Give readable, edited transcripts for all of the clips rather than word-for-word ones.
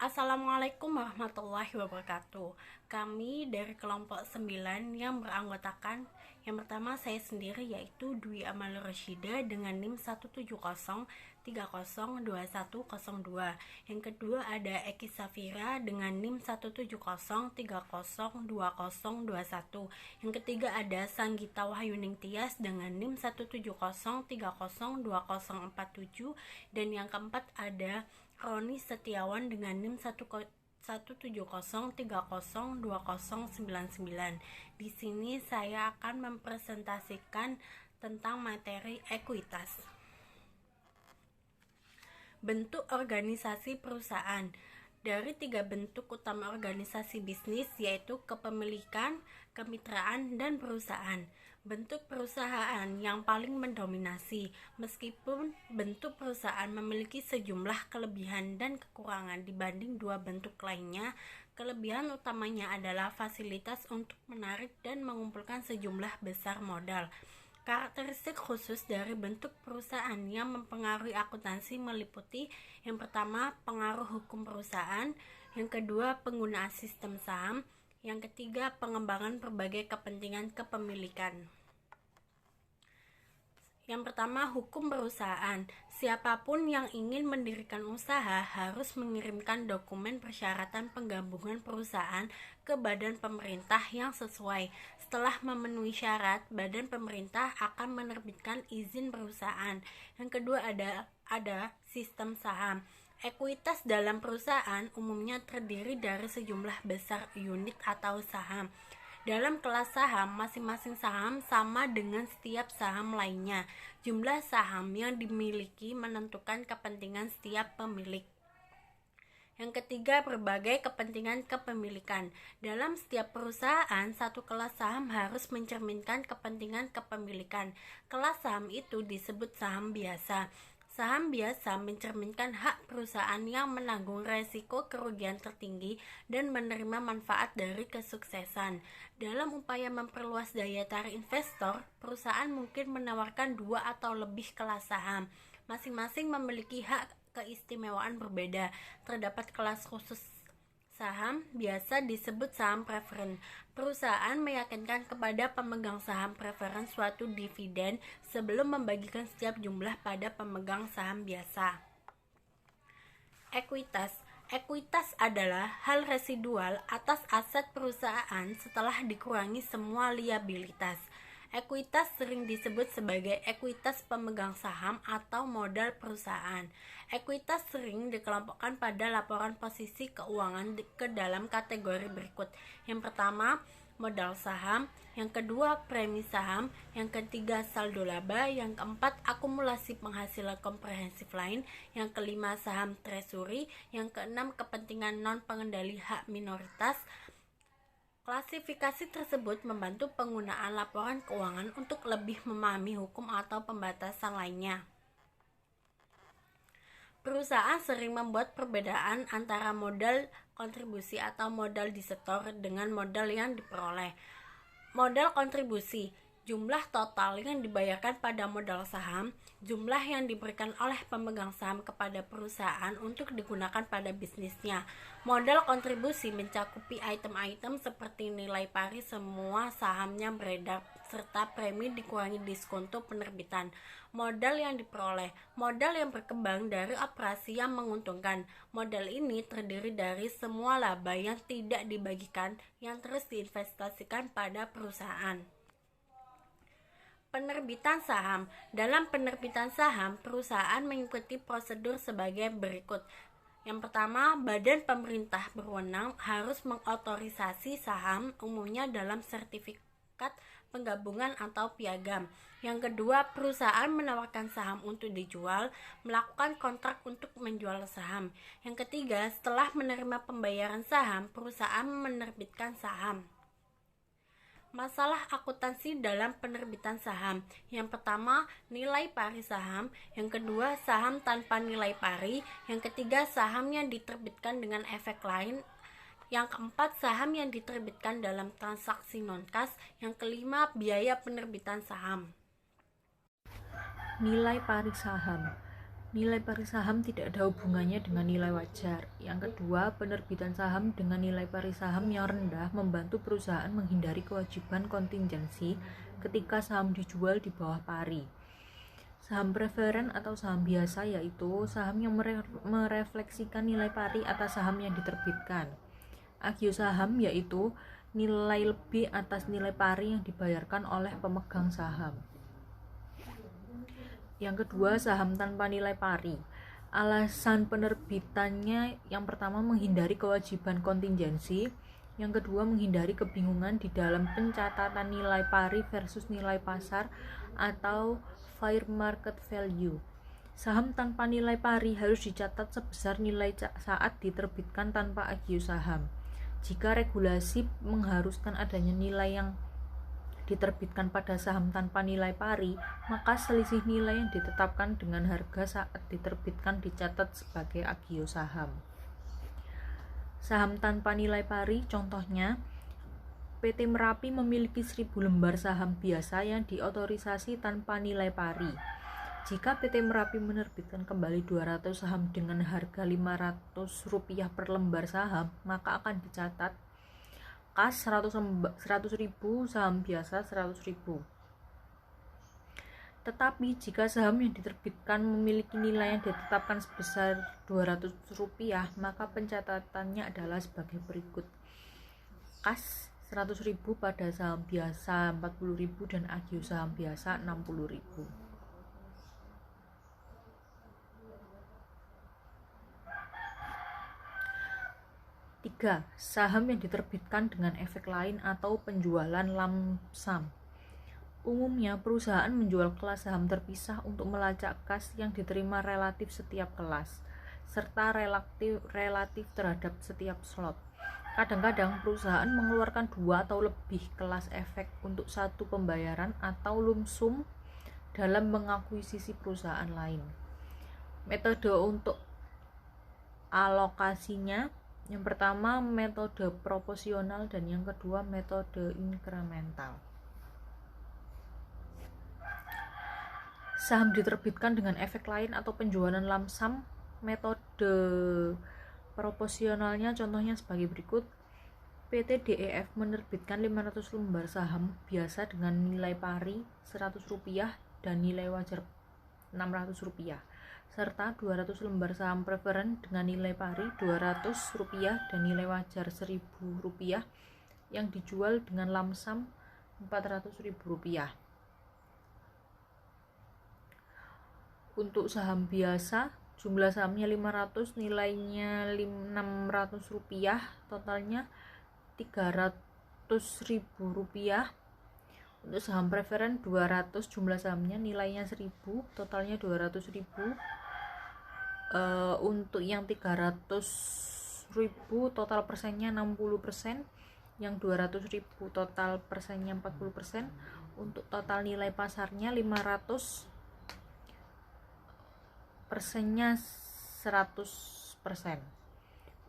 Assalamualaikum warahmatullahi wabarakatuh. Kami dari kelompok 9 yang beranggotakan yang pertama saya sendiri yaitu Dwi Amal Rasyida dengan NIM 170302102. Yang kedua ada Eki Safira dengan NIM 170302021. Yang ketiga ada Sanggita Wahyuning Tias dengan NIM 170302047. Dan yang keempat ada Roni Setiawan dengan NIM 170302099. Di sini saya akan mempresentasikan tentang materi ekuitas. Bentuk organisasi perusahaan. Dari 3 bentuk utama organisasi bisnis yaitu kepemilikan, kemitraan, dan perusahaan. Bentuk perusahaan yang paling mendominasi, meskipun bentuk perusahaan memiliki sejumlah kelebihan dan kekurangan dibanding 2 bentuk lainnya. Kelebihan utamanya adalah fasilitas untuk menarik dan mengumpulkan sejumlah besar modal. Karakteristik khusus dari bentuk perusahaan yang mempengaruhi akuntansi meliputi yang pertama, pengaruh hukum perusahaan, yang kedua, penggunaan sistem saham, yang ketiga, pengembangan berbagai kepentingan kepemilikan. Yang pertama, hukum perusahaan. Siapapun yang ingin mendirikan usaha harus mengirimkan dokumen persyaratan penggabungan perusahaan ke badan pemerintah yang sesuai. Setelah memenuhi syarat, badan pemerintah akan menerbitkan izin perusahaan. Yang kedua ada sistem saham. Ekuitas dalam perusahaan umumnya terdiri dari sejumlah besar unit atau saham. Dalam kelas saham, masing-masing saham sama dengan setiap saham lainnya. Jumlah saham yang dimiliki menentukan kepentingan setiap pemilik. Yang ketiga, berbagai kepentingan kepemilikan. Dalam setiap perusahaan, satu kelas saham harus mencerminkan kepentingan kepemilikan. Kelas saham itu disebut saham biasa. Saham biasa mencerminkan hak perusahaan yang menanggung resiko kerugian tertinggi dan menerima manfaat dari kesuksesan. Dalam upaya memperluas daya tarik investor, perusahaan mungkin menawarkan 2 atau lebih kelas saham. Masing-masing memiliki hak keistimewaan berbeda. Terdapat kelas khusus saham biasa disebut saham preferen. Perusahaan meyakinkan kepada pemegang saham preferen suatu dividen sebelum membagikan setiap jumlah pada pemegang saham biasa. Ekuitas. Ekuitas adalah hal residual atas aset perusahaan setelah dikurangi semua liabilitas. Ekuitas sering disebut sebagai ekuitas pemegang saham atau modal perusahaan. Ekuitas sering dikelompokkan pada laporan posisi keuangan ke dalam kategori berikut. Yang pertama, modal saham, yang kedua, premi saham, yang ketiga, saldo laba, yang keempat, akumulasi penghasilan komprehensif lain, yang kelima, saham treasury, yang keenam, kepentingan non-pengendali hak minoritas. Klasifikasi tersebut membantu penggunaan laporan keuangan untuk lebih memahami hukum atau pembatasan lainnya. Perusahaan sering membuat perbedaan antara modal kontribusi atau modal disetor dengan modal yang diperoleh. Modal kontribusi, jumlah total yang dibayarkan pada modal saham, jumlah yang diberikan oleh pemegang saham kepada perusahaan untuk digunakan pada bisnisnya. Modal kontribusi mencakupi item-item seperti nilai pari semua saham yang beredar, serta premi dikurangi diskonto penerbitan. Modal yang diperoleh, modal yang berkembang dari operasi yang menguntungkan. Modal ini terdiri dari semua laba yang tidak dibagikan yang terus diinvestasikan pada perusahaan. Penerbitan saham. Dalam penerbitan saham, perusahaan mengikuti prosedur sebagai berikut. Yang pertama, badan pemerintah berwenang harus mengotorisasi saham, umumnya dalam sertifikat penggabungan atau piagam. Yang kedua, perusahaan menawarkan saham untuk dijual, melakukan kontrak untuk menjual saham. Yang ketiga, setelah menerima pembayaran saham, perusahaan menerbitkan saham. Masalah akuntansi dalam penerbitan saham. Yang pertama, nilai pari saham. Yang kedua, saham tanpa nilai pari. Yang ketiga, saham yang diterbitkan dengan efek lain. Yang keempat, saham yang diterbitkan dalam transaksi non-kas. Yang kelima, biaya penerbitan saham. Nilai pari saham. Nilai pari saham tidak ada hubungannya dengan nilai wajar. Yang kedua, penerbitan saham dengan nilai pari saham yang rendah membantu perusahaan menghindari kewajiban kontingensi ketika saham dijual di bawah pari. Saham preferen atau saham biasa yaitu saham yang merefleksikan nilai pari atas saham yang diterbitkan. Agio saham yaitu nilai lebih atas nilai pari yang dibayarkan oleh pemegang saham. Yang kedua, saham tanpa nilai pari. Alasan penerbitannya yang pertama menghindari kewajiban kontingensi, yang kedua menghindari kebingungan di dalam pencatatan nilai pari versus nilai pasar atau fair market value. Saham tanpa nilai pari harus dicatat sebesar nilai saat diterbitkan tanpa agio saham. Jika regulasi mengharuskan adanya nilai yang diterbitkan pada saham tanpa nilai pari, maka selisih nilai yang ditetapkan dengan harga saat diterbitkan dicatat sebagai agio saham. Saham tanpa nilai pari, contohnya PT Merapi memiliki 1000 lembar saham biasa yang diotorisasi tanpa nilai pari. Jika PT Merapi menerbitkan kembali 200 saham dengan harga Rp500 per lembar saham, maka akan dicatat kas 100.000, saham biasa 100.000. Tetapi jika saham yang diterbitkan memiliki nilai yang ditetapkan sebesar Rp200, maka pencatatannya adalah sebagai berikut. Kas 100.000 pada saham biasa 40.000 dan agio saham biasa 60.000. Tiga, saham yang diterbitkan dengan efek lain atau penjualan lump sum. Umumnya, perusahaan menjual kelas saham terpisah untuk melacak kas yang diterima relatif setiap kelas, serta relatif terhadap setiap slot. Kadang-kadang, perusahaan mengeluarkan 2 atau lebih kelas efek untuk satu pembayaran atau lump sum dalam mengakuisisi perusahaan lain. Metode untuk alokasinya, yang pertama metode proporsional dan yang kedua metode inkremental. Saham diterbitkan dengan efek lain atau penjualan lump sum. Metode proporsionalnya contohnya sebagai berikut. PT DEF menerbitkan 500 lembar saham biasa dengan nilai pari Rp100 dan nilai wajar Rp600, serta 200 lembar saham preferen dengan nilai pari Rp200 dan nilai wajar Rp1.000 yang dijual dengan lump sum Rp400.000. Untuk saham biasa, jumlah sahamnya 500, nilainya Rp600, totalnya Rp300.000. Untuk saham preferen 200, jumlah sahamnya nilainya 1.000, totalnya Rp200.000. Untuk yang 300.000 total persennya 60%, yang 200.000 total persennya 40%. Untuk total nilai pasarnya 500, persennya 100%.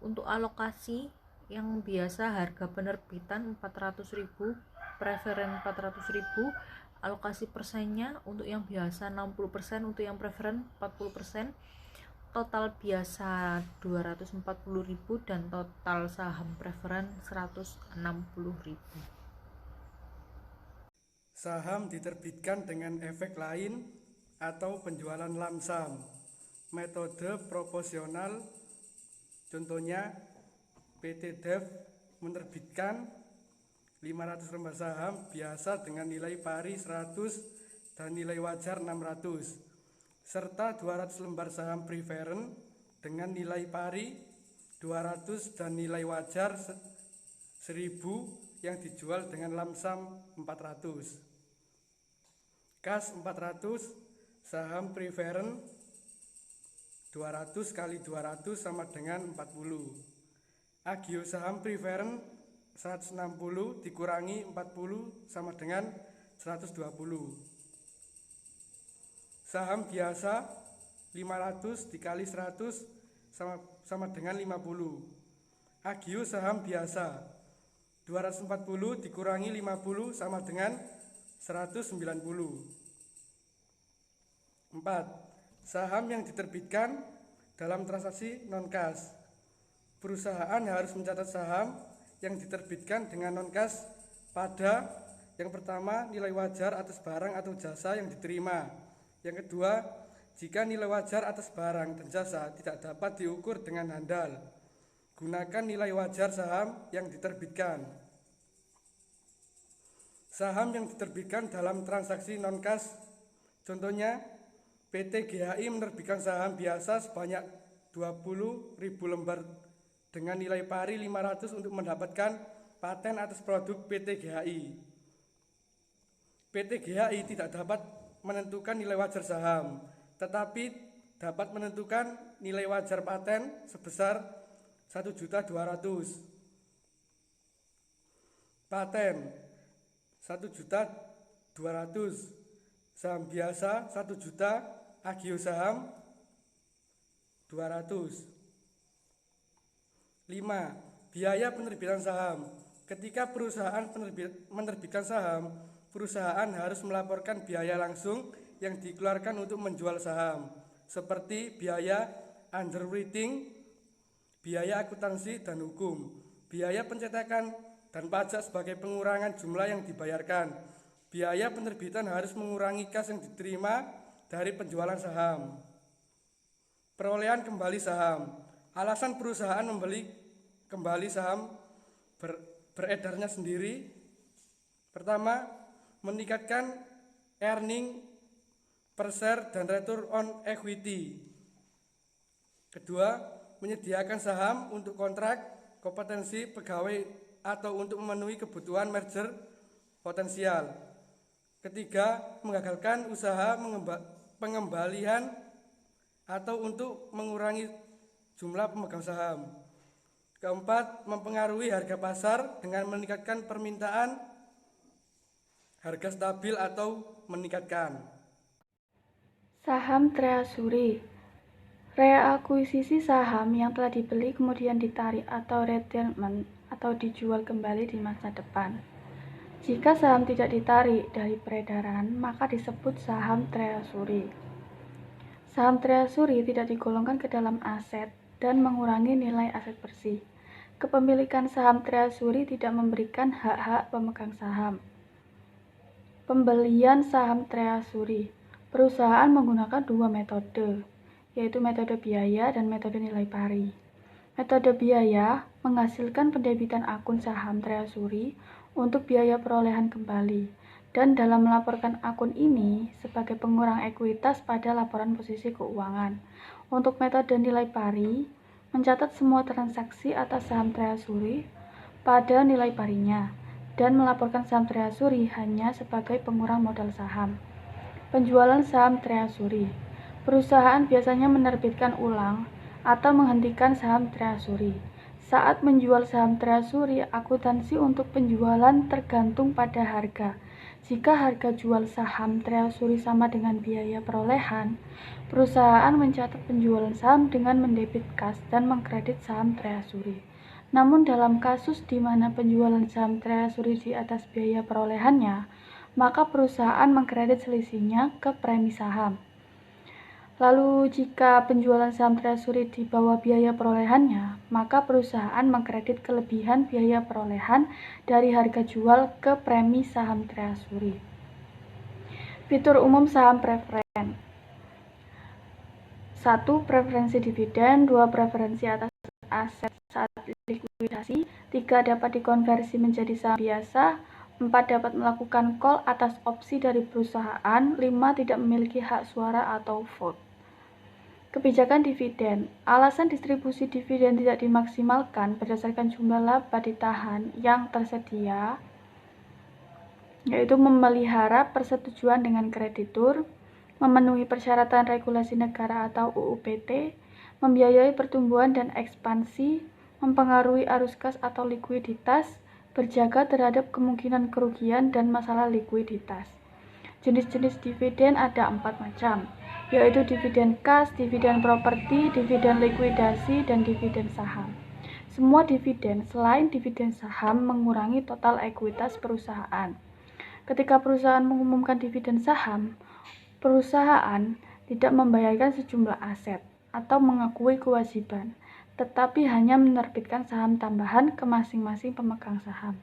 Untuk alokasi yang biasa harga penerbitan 400.000, preferen 400.000, alokasi persennya untuk yang biasa 60%, untuk yang preferen 40%, total biasa 240.000 dan total saham preferen 160.000. Saham diterbitkan dengan efek lain atau penjualan lump sum. Metode proporsional, contohnya PT DEF menerbitkan 500 lembar saham biasa dengan nilai pari 100 dan nilai wajar 600, serta 200 lembar saham preferen dengan nilai pari 200 dan nilai wajar 1.000 yang dijual dengan lump sum 400. Kas 400, saham preferen 200 kali 200 sama dengan 40. Agio saham preferen 160 dikurangi 40 sama dengan 120. Saham biasa 500 dikali 100 sama dengan 50. Agio saham biasa 240 dikurangi 50 sama dengan 190. 4. Saham yang diterbitkan dalam transaksi non-kas. Perusahaan harus mencatat saham yang diterbitkan dengan non-kas pada yang pertama, nilai wajar atas barang atau jasa yang diterima. Yang kedua, jika nilai wajar atas barang dan jasa tidak dapat diukur dengan handal, gunakan nilai wajar saham yang diterbitkan. Saham yang diterbitkan dalam transaksi non-kas, contohnya PT GHI menerbitkan saham biasa sebanyak 20.000 lembar dengan nilai pari 500 untuk mendapatkan paten atas produk PT GHI. PT GHI tidak dapat menentukan nilai wajar saham, tetapi dapat menentukan nilai wajar paten sebesar 1.200.000. Paten 1.200.000. Saham biasa 1 juta, agio saham 200. 5. Biaya penerbitan saham. Ketika perusahaan menerbitkan saham, perusahaan harus melaporkan biaya langsung yang dikeluarkan untuk menjual saham, seperti biaya underwriting, biaya akuntansi dan hukum, biaya pencetakan dan pajak sebagai pengurangan jumlah yang dibayarkan. Biaya penerbitan harus mengurangi kas yang diterima dari penjualan saham. Perolehan kembali saham. Alasan perusahaan membeli kembali saham beredarnya sendiri. Pertama, meningkatkan earning per share dan return on equity. Kedua, menyediakan saham untuk kontrak kompetensi pegawai atau untuk memenuhi kebutuhan merger potensial. Ketiga, menggagalkan usaha pengembalian atau untuk mengurangi jumlah pemegang saham. Keempat, mempengaruhi harga pasar dengan meningkatkan permintaan, harga stabil atau meningkatkan. Saham treasury. Reakuisisi saham yang telah dibeli kemudian ditarik atau retirement atau dijual kembali di masa depan. Jika saham tidak ditarik dari peredaran, maka disebut saham treasury. Saham treasury tidak digolongkan ke dalam aset dan mengurangi nilai aset bersih. Kepemilikan saham treasury tidak memberikan hak-hak pemegang saham. Pembelian saham treasury. Perusahaan menggunakan dua metode, yaitu metode biaya dan metode nilai pari. Metode biaya menghasilkan pendebitan akun saham treasury untuk biaya perolehan kembali, dan dalam melaporkan akun ini sebagai pengurang ekuitas pada laporan posisi keuangan. Untuk metode nilai pari, mencatat semua transaksi atas saham treasury pada nilai parinya, dan melaporkan saham treasury hanya sebagai pengurang modal saham. Penjualan saham treasury. Perusahaan biasanya menerbitkan ulang atau menghentikan saham treasury. Saat menjual saham treasury, akuntansi untuk penjualan tergantung pada harga. Jika harga jual saham treasury sama dengan biaya perolehan, perusahaan mencatat penjualan saham dengan mendebit kas dan mengkredit saham treasury. Namun dalam kasus di mana penjualan saham treasury di atas biaya perolehannya, maka perusahaan mengkredit selisihnya ke premi saham. Lalu jika penjualan saham treasury di bawah biaya perolehannya, maka perusahaan mengkredit kelebihan biaya perolehan dari harga jual ke premi saham treasury. Fitur umum saham preferen. 1. Preferensi dividen. 2. Preferensi atas aset saat likuidasi. 3. Dapat dikonversi menjadi saham biasa. 4. Dapat melakukan call atas opsi dari perusahaan. 5. Tidak memiliki hak suara atau vote. Kebijakan dividen. Alasan distribusi dividen tidak dimaksimalkan berdasarkan jumlah laba ditahan yang tersedia, yaitu memelihara persetujuan dengan kreditur, memenuhi persyaratan regulasi negara atau UU PT, membiayai pertumbuhan dan ekspansi, mempengaruhi arus kas atau likuiditas, berjaga terhadap kemungkinan kerugian dan masalah likuiditas. Jenis-jenis dividen ada 4 macam, yaitu dividen kas, dividen properti, dividen likuidasi, dan dividen saham. Semua dividen selain dividen saham mengurangi total ekuitas perusahaan. Ketika perusahaan mengumumkan dividen saham, perusahaan tidak membayarkan sejumlah aset atau mengakui kewajiban, tetapi hanya menerbitkan saham tambahan ke masing-masing pemegang saham.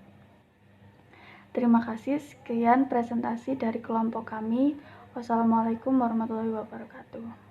Terima kasih, sekian presentasi dari kelompok kami. Wassalamualaikum warahmatullahi wabarakatuh.